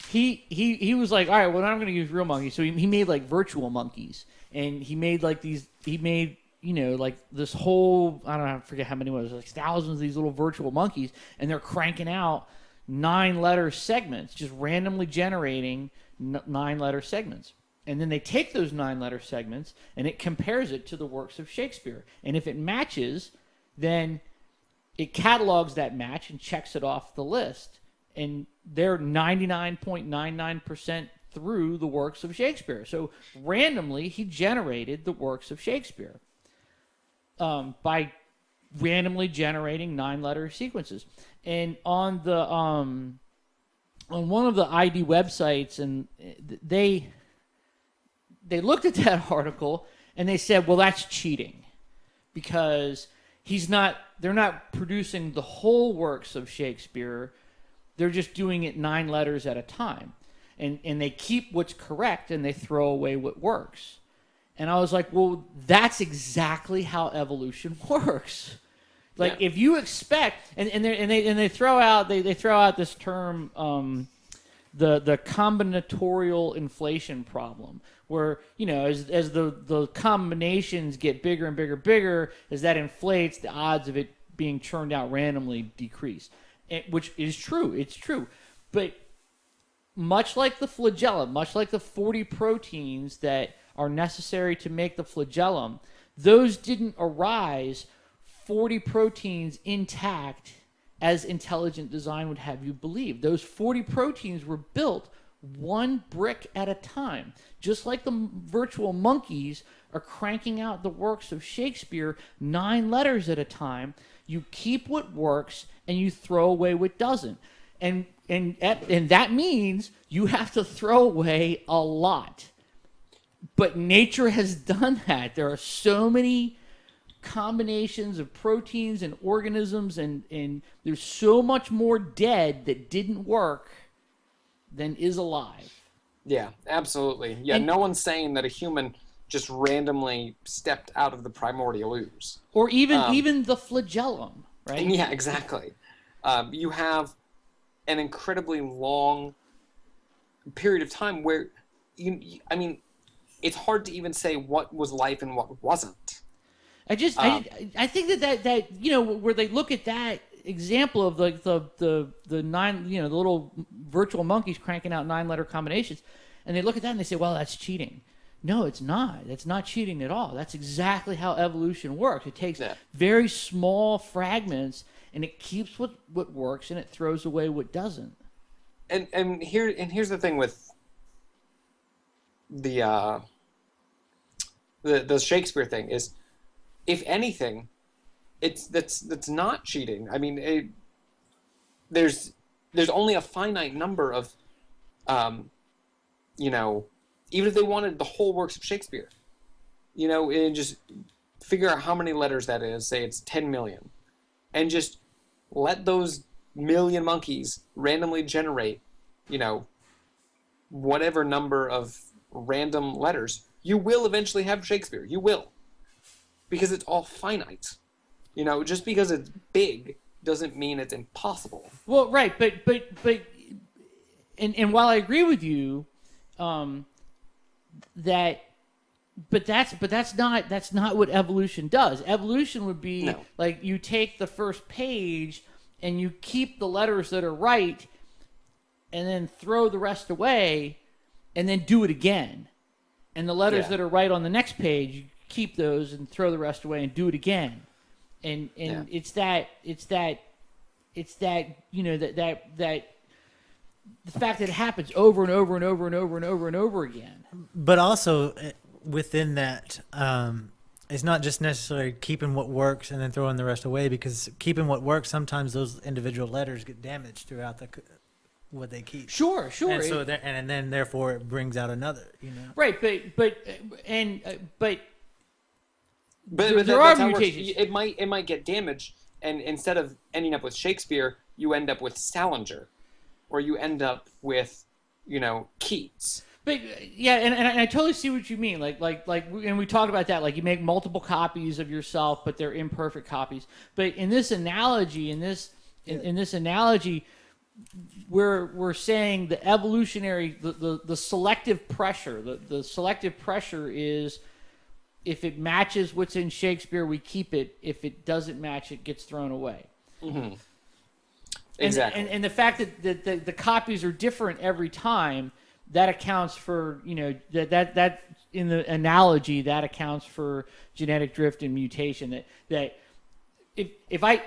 he was like, all right, well, I'm going to use real monkeys. So he made like virtual monkeys, and he made like these. He made like this whole, I don't know, I forget how many it was, like thousands of these little virtual monkeys, and they're cranking out 9-letter segments, just randomly generating 9-letter segments. And then they take those 9-letter segments and it compares it to the works of Shakespeare. And if it matches, then it catalogs that match and checks it off the list. And they're 99.99% through the works of Shakespeare. So randomly, he generated the works of Shakespeare by randomly generating 9-letter sequences. And on the on one of the ID websites, and they looked at that article and they said, well, that's cheating because they're not producing the whole works of Shakespeare. They're just doing it 9 letters at a time. And they keep what's correct and they throw away what works. And I was like, well, that's exactly how evolution works. Like if you expect, and they throw out this term, the combinatorial inflation problem, where as the combinations get bigger and bigger, as that inflates, the odds of it being churned out randomly decrease, which is true. It's true, but much like the flagellum, much like the 40 proteins that are necessary to make the flagellum, those didn't arise 40 proteins intact as intelligent design would have you believe. Those 40 proteins were built one brick at a time. Just like the virtual monkeys are cranking out the works of Shakespeare 9 letters at a time, you keep what works and you throw away what doesn't. And that means you have to throw away a lot. But nature has done that. There are so many combinations of proteins and organisms, and there's so much more dead that didn't work than is alive. Yeah, absolutely. Yeah, no one's saying that a human just randomly stepped out of the primordial ooze. Or even the flagellum, right? Yeah, exactly. You have an incredibly long period of time where, it's hard to even say what was life and what wasn't. I think that where they look at that example of like the 9, the little virtual monkeys cranking out 9-letter combinations, and they look at that and they say, well, that's cheating. No, it's not. That's not cheating at all. That's exactly how evolution works. It takes very small fragments and it keeps what works and it throws away what doesn't. And here's the thing with the Shakespeare thing is, if anything, that's not cheating. I mean, there's only a finite number of, even if they wanted the whole works of Shakespeare, and just figure out how many letters that is. Say it's 10 million, and just let those million monkeys randomly generate, whatever number of random letters, you will eventually have Shakespeare. You will. Because it's all finite. Just because it's big doesn't mean it's impossible. Well, right, but and while I agree with you, that's not what evolution does. Evolution would be like you take the first page and you keep the letters that are right, and then throw the rest away, and then do it again. And the letters that are right on the next page, you keep those and throw the rest away and do it again. And it's that the fact that it happens over and over and over and over and over and over again. But also within that, it's not just necessarily keeping what works and then throwing the rest away, because keeping what works, sometimes those individual letters get damaged throughout what they keep. Sure. And so and then therefore it brings out another. Right, but there that's are how it works. mutations. It might get damaged, and instead of ending up with Shakespeare, you end up with Salinger, or you end up with, Keats. But yeah, and I totally see what you mean. And we talked about that. Like, you make multiple copies of yourself, but they're imperfect copies. But in this analogy, we're saying the evolutionary, the selective pressure. The selective pressure is, if it matches what's in Shakespeare, we keep it. If it doesn't match, it gets thrown away. Mm-hmm. Exactly. And the fact that the copies are different every time, that accounts for, that in the analogy, that accounts for genetic drift and mutation. That if I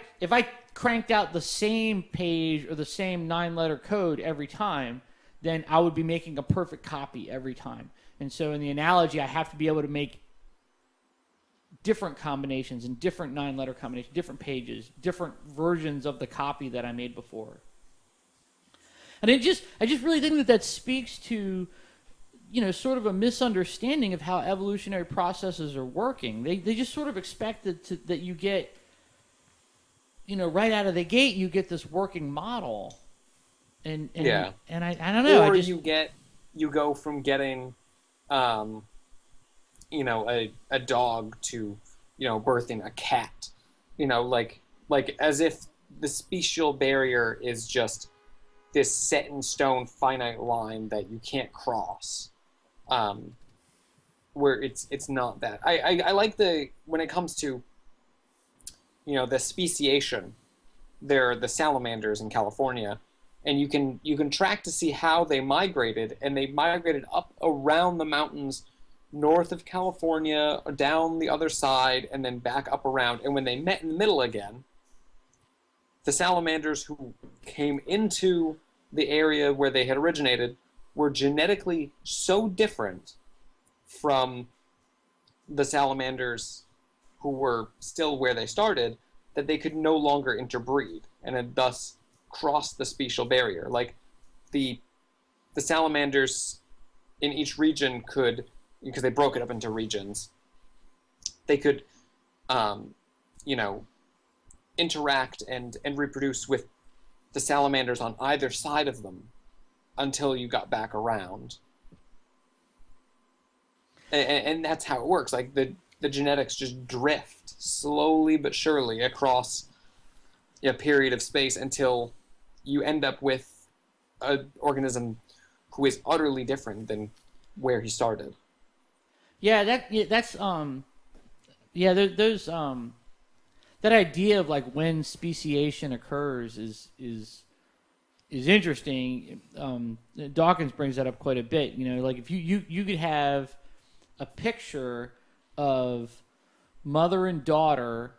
cranked out the same page or the same 9-letter code every time, then I would be making a perfect copy every time. And so in the analogy, I have to be able to make different combinations and different 9-letter combinations, different pages, different versions of the copy that I made before. And I just really think that speaks to, sort of a misunderstanding of how evolutionary processes are working. They just sort of expect that you get, right out of the gate, you get this working model. And I don't know. Or you go from getting, a dog to, birthing a cat, like as if the special barrier is just this set in stone finite line that you can't cross, where it's not that. I like when it comes to, the speciation, they're the salamanders in California, and you can track to see how they migrated, and they migrated up around the mountains north of California, down the other side, and then back up around. And when they met in the middle again, the salamanders who came into the area where they had originated were genetically so different from the salamanders who were still where they started that they could no longer interbreed, and had thus crossed the special barrier. Like, the salamanders in each region could, because they broke it up into regions, they could, interact and reproduce with the salamanders on either side of them until you got back around. And that's how it works. Like, the genetics just drift slowly but surely across a period of space until you end up with an organism who is utterly different than where he started. That idea of like when speciation occurs is interesting. Dawkins brings that up quite a bit. Like, if you could have a picture of mother and daughter,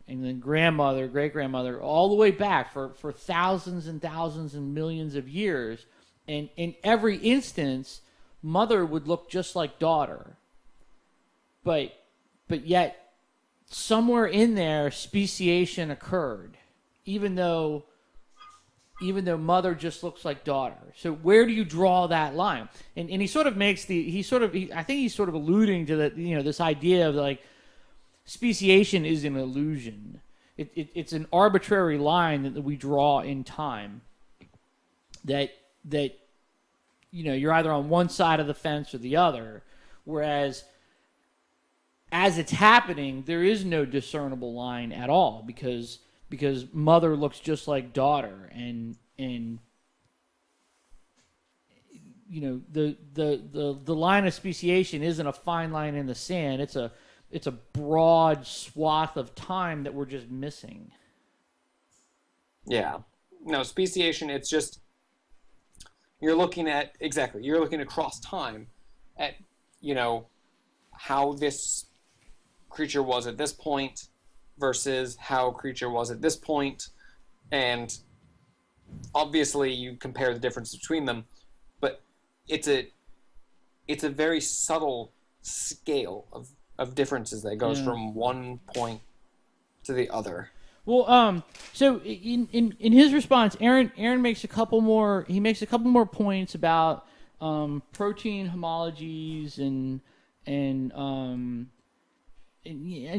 and then grandmother, great grandmother, all the way back for thousands and thousands and millions of years, and in every instance, mother would look just like daughter. But yet, somewhere in there, speciation occurred, even though mother just looks like daughter. So where do you draw that line? And he sort of makes I think he's sort of alluding to that, this idea of like speciation is an illusion. it's an arbitrary line that we draw in time. That you're either on one side of the fence or the other, whereas as it's happening, there is no discernible line at all because mother looks just like daughter, and the line of speciation isn't a fine line in the sand. It's a broad swath of time that we're just missing. Yeah. No, speciation, it's just you're looking across time at how this creature was at this point versus how creature was at this point, and obviously you compare the difference between them, but it's a very subtle scale of differences that goes from one point to the other. Well, so in his response, Aaron makes a couple more points about protein homologies and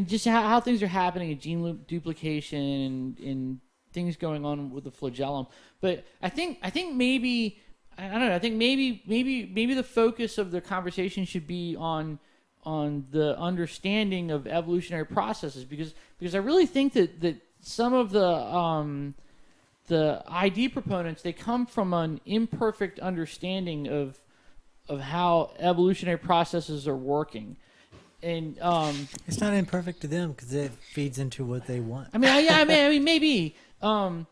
just how things are happening in gene loop duplication and things going on with the flagellum. But I think maybe I don't know. I think maybe the focus of the conversation should be on the understanding of evolutionary processes because I really think that some of the ID proponents, they come from an imperfect understanding of how evolutionary processes are working. And it's not imperfect to them because it feeds into what they want. I mean, maybe. One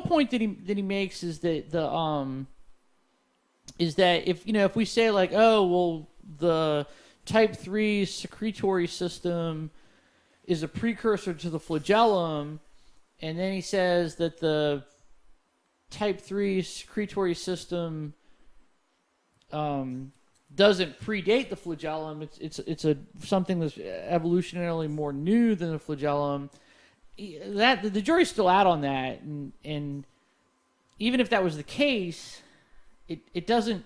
point that he makes is that if we say like, oh well, the type 3 secretory system is a precursor to the flagellum, and then he says that the type 3 secretory system doesn't predate the flagellum. It's something that's evolutionarily more new than the flagellum. That the jury's still out on that, and even if that was the case, it doesn't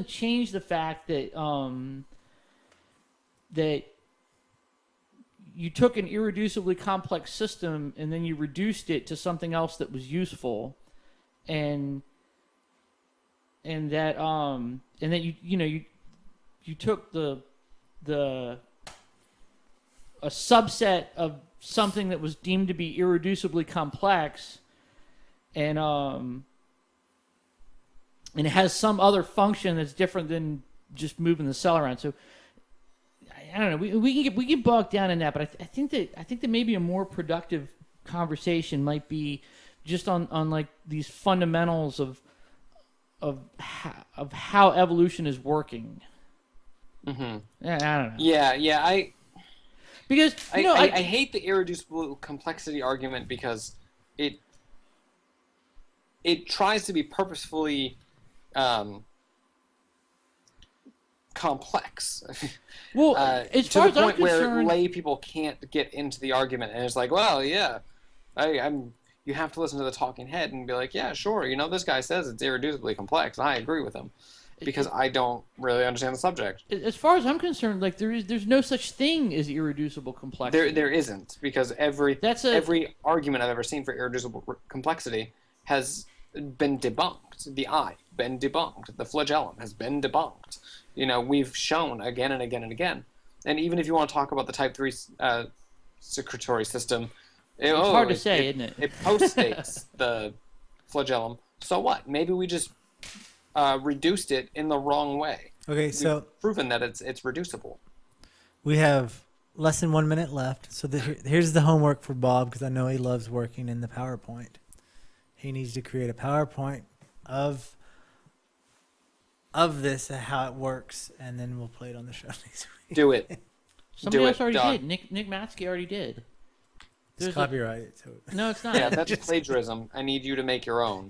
change the fact that that you took an irreducibly complex system and then you reduced it to something else that was useful, and that you took a subset of something that was deemed to be irreducibly complex, and it has some other function that's different than just moving the cell around. So I don't know. We can get bogged down in that, but I think that maybe a more productive conversation might be just on like these fundamentals of how evolution is working. Mm-hmm. I don't know. Yeah. Because I hate the irreducible complexity argument because it tries to be purposefully complex. Well, as to far the as point I'm where concerned, lay people can't get into the argument, and it's like, well, yeah, you have to listen to the talking head and be like, yeah, sure, this guy says it's irreducibly complex, and I agree with him because I don't really understand the subject. As far as I'm concerned, like there's no such thing as irreducible complexity. There isn't, because every argument I've ever seen for irreducible complexity has been debunked. The eye been debunked. The flagellum has been debunked. We've shown again and again and again. And even if you want to talk about the type 3 secretory system, it's hard to say, isn't it? It postdates the flagellum. So what? Maybe we just reduced it in the wrong way. Okay, so we've proven that it's reducible. We have less than 1 minute left. So here's the homework for Bob, because I know he loves working in the PowerPoint. He needs to create a PowerPoint of this, how it works, and then we'll play it on the show next week. Do it. Somebody else already did. Nick Matsky already did. It's copyrighted. So. No, it's not. Yeah, that's plagiarism. I need you to make your own.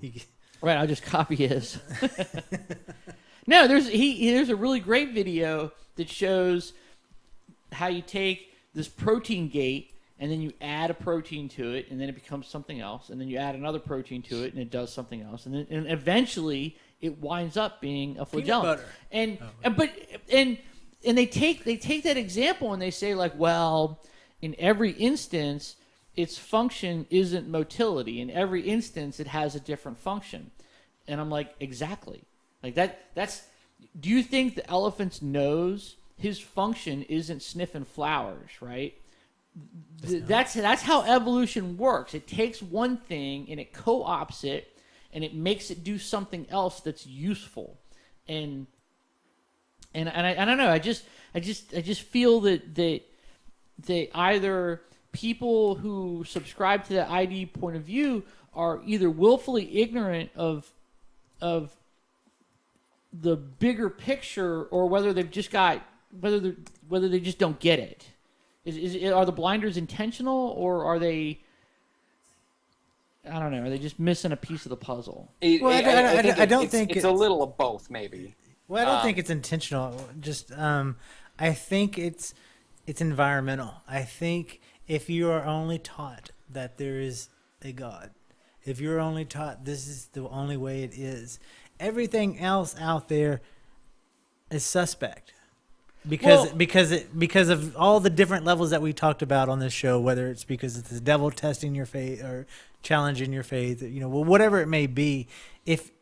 Right, I'll just copy his. No, there's a really great video that shows how you take this protein gate and then you add a protein to it, and then it becomes something else, and then you add another protein to it, and it does something else, and eventually it winds up being a flagellum. Peanut butter. And and they take that example and they say like, well, in every instance, its function isn't motility. In every instance, it has a different function. And I'm like, exactly. Like that's. Do you think the elephant's nose, his function isn't sniffing flowers, right? That's how evolution works. It takes one thing and it co-opts it, and it makes it do something else that's useful. And I don't know. I just feel that they either people who subscribe to the ID point of view are either willfully ignorant of the bigger picture, or whether they've just got whether they just don't get it. Are the blinders intentional, or are they? I don't know. Are they just missing a piece of the puzzle? I don't think it's a little of both, maybe. Well, I don't think it's intentional. Just I think it's environmental. I think if you are only taught that there is a God, if you're only taught this is the only way it is, everything else out there is suspect. Because of all the different levels that we talked about on this show, whether it's because it's the devil testing your faith or challenging your faith, whatever it may be. It's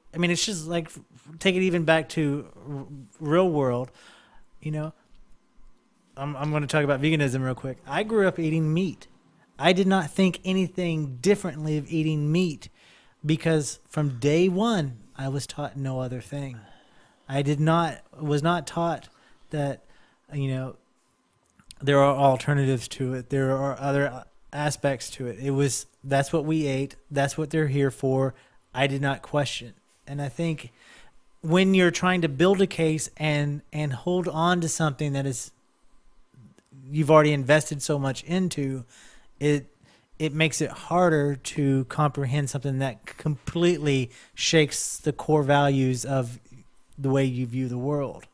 just like, take it even back to real world, I'm going to talk about veganism real quick. I grew up eating meat. I did not think anything differently of eating meat because from day one, I was taught no other thing. I was not taught that, there are alternatives to it. There are other aspects to it. That's what we ate. That's what they're here for. I did not question. And I think when you're trying to build a case and hold on to something that is you've already invested so much into, it makes it harder to comprehend something that completely shakes the core values of the way you view the world.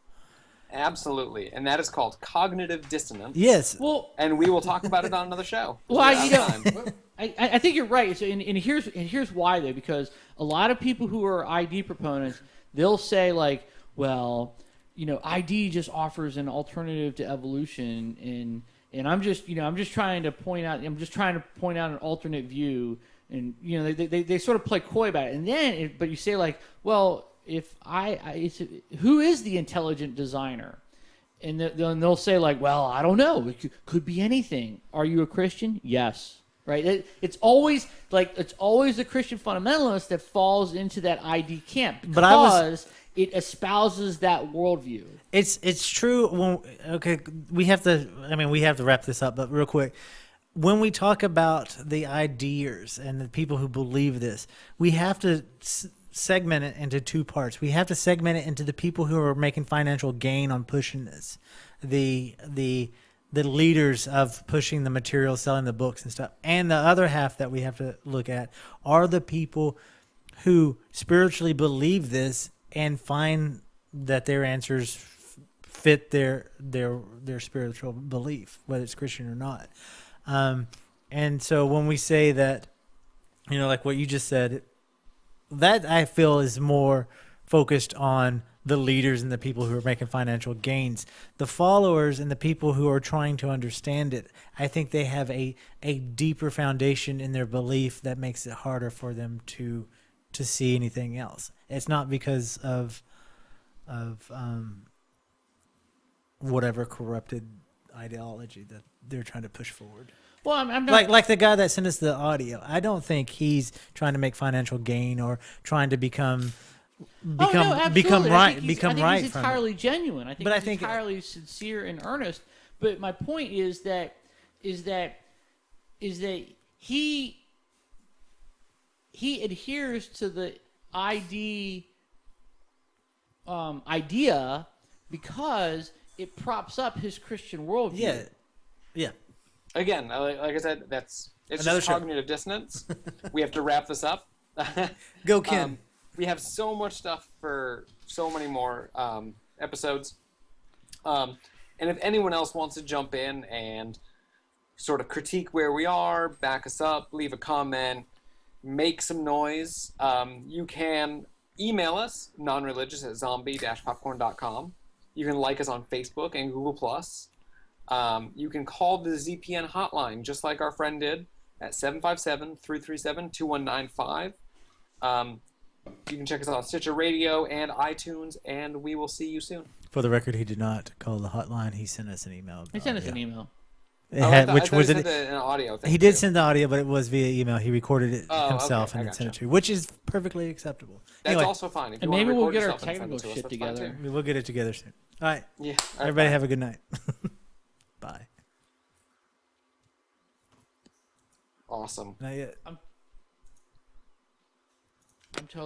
Absolutely, and that is called cognitive dissonance. Yes. Well, and we will talk about it on another show. Well, I think you're right. So, and here's why though, because a lot of people who are ID proponents, they'll say like, well, ID just offers an alternative to evolution, and I'm just trying to point out an alternate view, and they sort of play coy about it, and then but you say like, well, if who is the intelligent designer? And then they'll say like, well, I don't know. It could be anything. Are you a Christian? Yes. Right. It's always the Christian fundamentalist that falls into that ID camp because it espouses that worldview. It's true. Okay, we have to wrap this up, but real quick. When we talk about the ideas and the people who believe this, we have to segment it into two parts. We have to segment it into the people who are making financial gain on pushing this, the leaders of pushing the material, selling the books and stuff, and the other half that we have to look at are the people who spiritually believe this and find that their answers fit their spiritual belief, whether it's Christian or not. And so when we say that, like what you just said, that I feel is more focused on the leaders and the people who are making financial gains. The followers and the people who are trying to understand it, I think they have a deeper foundation in their belief that makes it harder for them to see anything else. It's not because of whatever corrupted ideology that they're trying to push forward. Well, I'm not like the guy that sent us the audio. I don't think he's trying to make financial gain or trying to become right. I think he's entirely genuine. I think he's entirely sincere and earnest. But my point is that he adheres to the ID idea because it props up his Christian worldview. Yeah. Again, like I said, it's Another just cognitive dissonance. We have to wrap this up. Go, Ken. We have so much stuff for so many more episodes. And if anyone else wants to jump in and sort of critique where we are, back us up, leave a comment, make some noise, you can email us, nonreligious@zombie-popcorn.com. You can like us on Facebook and Google+. You can call the ZPN hotline, just like our friend did, at 757-337-2195. You can check us out on Stitcher Radio and iTunes, and we will see you soon. For the record, he did not call the hotline. He sent us an email. He sent us an email. It had, which was an audio thing. He did too. send the audio, but it was via email. He recorded it Oh, himself okay, I and then sent it gotcha. to you, which is perfectly acceptable. That's Anyway, also fine. If you And want to maybe we'll record get our yourself and send technical it to us, shit that's fine, together. too. we'll get it together soon. All right. Yeah. All right, Everybody bye. have a good night. Bye. Awesome. Not yet. I'm totally